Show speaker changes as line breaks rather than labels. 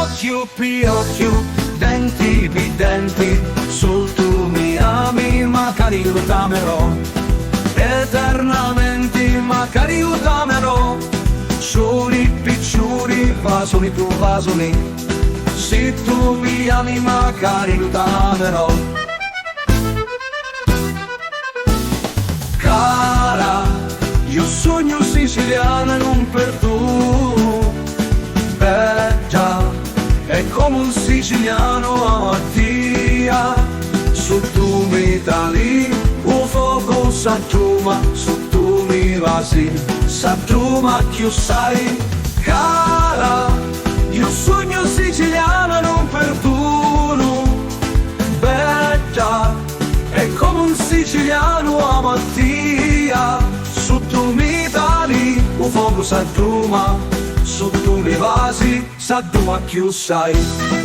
Pinocchio, Pinocchio, denti pi denti, sul tu mi ami, magari lo t'amerò, eternamente magari lo t'amerò. Ciuri picciuri, vasoli tu vasoli, se tu mi ami magari lo t'amerò. Cara, io sogno siciliano e non per tu. Bella, è come un siciliano a Dio. Su tu mi tali, un fuoco s'attuma, su tu mi vasi, s'attuma che sai. Cara, io sogno siciliano e non per tu, no. Bella, è come un siciliano a Mattia. Su tu mi tali, un fuoco s'attuma, su tu mi vasi, s'attuma che sai.